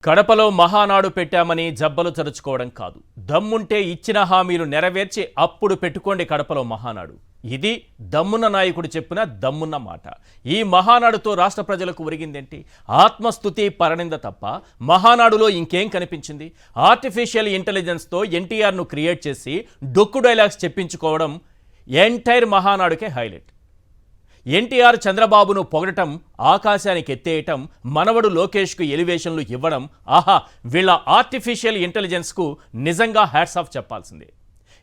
కడపలో మహానాడు పెట్టామని జబ్బలు చరుచుకోవడం కాదు, దమ్ముంటే ఇచ్చిన హామీలు నెరవేర్చి అప్పుడు పెట్టుకోండి కడపలో మహానాడు. ఇది దమ్మున్న నాయకుడు చెప్పిన దమ్మున్న మాట. ఈ మహానాడుతో రాష్ట్ర ప్రజలకు ఒరిగిందేంటి? ఆత్మస్తుతి పరనింద తప్ప మహానాడులో ఇంకేం కనిపించింది? ఆర్టిఫిషియల్ ఇంటెలిజెన్స్తో ఎన్టీఆర్ను క్రియేట్ చేసి డొక్కు డైలాగ్స్ చెప్పించుకోవడం ఎంటైర్ మహానాడుకే హైలైట్. ఎన్టీఆర్ చంద్రబాబును పొగడటం, ఆకాశానికి ఎత్తేయటం, మనవడు లోకేష్కు ఎలివేషన్లు ఇవ్వడం, ఆహా, వీళ్ళ ఆర్టిఫిషియల్ ఇంటెలిజెన్స్కు నిజంగా హ్యాట్స్ ఆఫ్ చెప్పాల్సిందే.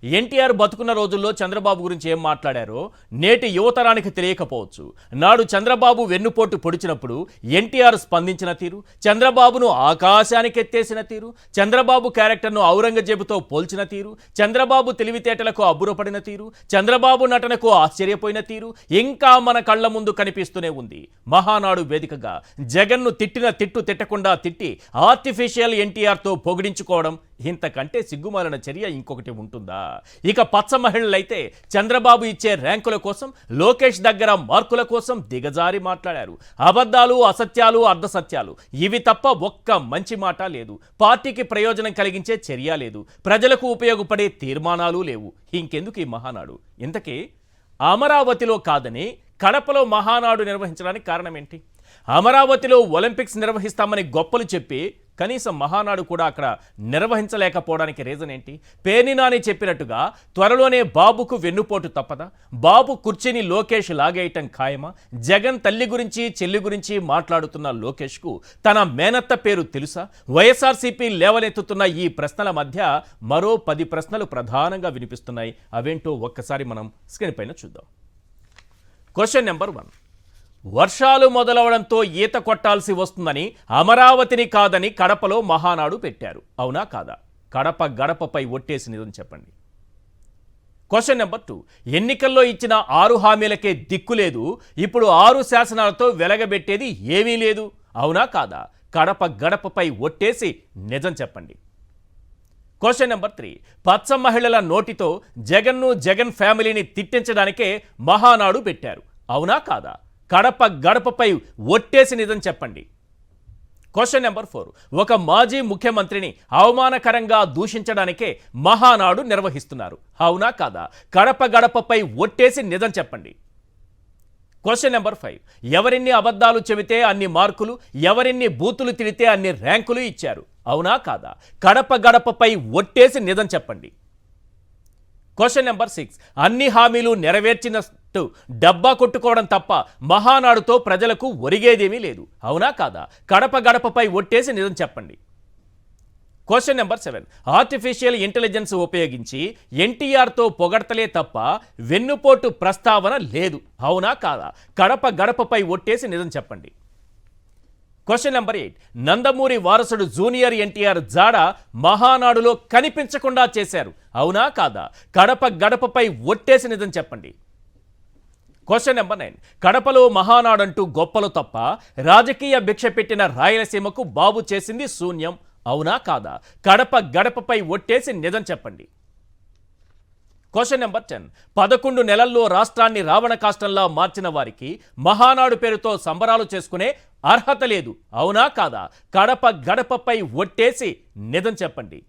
ఎన్టీఆర్ బతుకున్న రోజుల్లో చంద్రబాబు గురించి ఏం మాట్లాడారో నేటి యువతరానికి తెలియకపోవచ్చు. నాడు చంద్రబాబు వెన్నుపోటు పొడిచినప్పుడు ఎన్టీఆర్ స్పందించిన తీరు, చంద్రబాబును ఆకాశానికి ఎత్తేసిన తీరు, చంద్రబాబు క్యారెక్టర్ను ఔరంగజేబుతో పోల్చిన తీరు, చంద్రబాబు తెలివితేటలకు అబ్బురపడిన తీరు, చంద్రబాబు నటనకు ఆశ్చర్యపోయిన తీరు ఇంకా మన కళ్ల ముందు కనిపిస్తూనే ఉంది. మహానాడు వేదికగా జగన్ను తిట్టిన తిట్టు తిట్టకుండా తిట్టి ఆర్టిఫిషియల్ ఎన్టీఆర్తో పొగిడించుకోవడం ఇంతకంటే సిగ్గుమాలిన చర్య ఇంకొకటి ఉంటుందా? ఇక పచ్చ మహిళలైతే చంద్రబాబు ఇచ్చే ర్యాంకుల కోసం, లోకేష్ దగ్గర మార్కుల కోసం దిగజారి మాట్లాడారు. అబద్ధాలు, అసత్యాలు, అర్ధసత్యాలు ఇవి తప్ప ఒక్క మంచి మాట లేదు. పార్టీకి ప్రయోజనం కలిగించే చర్య లేదు. ప్రజలకు ఉపయోగపడే తీర్మానాలు లేవు. ఇంకెందుకు ఈ మహానాడు? ఇంతకీ అమరావతిలో కాదని కడపలో మహానాడు నిర్వహించడానికి కారణం ఏంటి? అమరావతిలో ఒలింపిక్స్ నిర్వహిస్తామని గొప్పలు చెప్పి కనీసం మహానాడు కూడా అక్కడ నిర్వహించలేకపోవడానికి రీజన్ ఏంటి? పేర్ని నాని చెప్పినట్టుగా త్వరలోనే బాబుకు వెన్నుపోటు తప్పదా? బాబు కుర్చీని లోకేష్ లాగేయటం ఖాయమా? జగన్ తల్లి గురించి, చెల్లి గురించి మాట్లాడుతున్న లోకేష్కు తన మేనత్త పేరు తెలుసా? వైఎస్ఆర్సీపీ లేవనెత్తుతున్న ఈ ప్రశ్నల మధ్య మరో 10 ప్రశ్నలు ప్రధానంగా వినిపిస్తున్నాయి. అవేంటో ఒక్కసారి మనం స్క్రీన్ పైన చూద్దాం. Question number 1. వర్షాలు మొదలవడంతో ఈత కొట్టాల్సి వస్తుందని అమరావతిని కాదని కడపలో మహానాడు పెట్టారు. అవునా కాదా? కడప గడపపై ఒట్టేసి నిజం చెప్పండి. Question number 2. ఎన్నికల్లో ఇచ్చిన 6 హామీలకే దిక్కులేదు, ఇప్పుడు 6 శాసనాలతో వెలగబెట్టేది ఏమీ లేదు. అవునా కాదా? కడప గడపపై ఒట్టేసి నిజం చెప్పండి. Question number 3. పచ్చ మహిళల నోటితో జగన్ను, జగన్ ఫ్యామిలీని తిట్టించడానికే మహానాడు పెట్టారు. అవునా కాదా? కడప గడపపై ఒట్టేసి నిజం చెప్పండి. Question number 4. ఒక మాజీ ముఖ్యమంత్రిని అవమానకరంగా దూషించడానికే మహానాడు నిర్వహిస్తున్నారు. అవునా కాదా? కడప గడపపై ఒట్టేసి నిజం చెప్పండి. Question number 5. ఎవరిన్ని అబద్ధాలు చెబితే అన్ని మార్కులు, ఎవరిన్ని బూతులు తిడితే అన్ని ర్యాంకులు ఇచ్చారు. అవునా కాదా? కడప గడపపై ఒట్టేసి నిజం చెప్పండి. Question number 6. అన్ని హామీలు నెరవేర్చినట్టు డబ్బా కొట్టుకోవడం తప్ప మహానాడుతో ప్రజలకు ఒరిగేదేమీ లేదు. అవునా కాదా? కడప గడపపై ఒట్టేసి నిజం చెప్పండి. Question number 7. ఆర్టిఫిషియల్ ఇంటెలిజెన్స్ ఉపయోగించి ఎన్టీఆర్తో పొగడ్తలే తప్ప వెన్నుపోటు ప్రస్తావన లేదు. అవునా కాదా? కడప గడపపై ఒట్టేసి నిజం చెప్పండి. Question number 8. నందమూరి వారసుడు జూనియర్ ఎన్టీఆర్ జాడ మహానాడులో కనిపించకుండా చేశారు. అవునా కాదా? కడప గడపపై ఒట్టేసి నిజం చెప్పండి. Question number 9. కడపలో మహానాడంటూ గొప్పలు తప్ప రాజకీయ భిక్ష పెట్టిన రాయలసీమకు బాబు చేసింది శూన్యం. అవునా కాదా? కడప గడపపై ఒట్టేసి నిజం చెప్పండి. Question number 10. 11 నెలల్లో రాష్ట్రాన్ని రావణ కాష్టంలా మార్చిన వారికి మహానాడు పేరుతో సంబరాలు చేసుకునే అర్హత లేదు. అవునా కాదా? కడప గడపపై ఒట్టేసి నిజం చెప్పండి.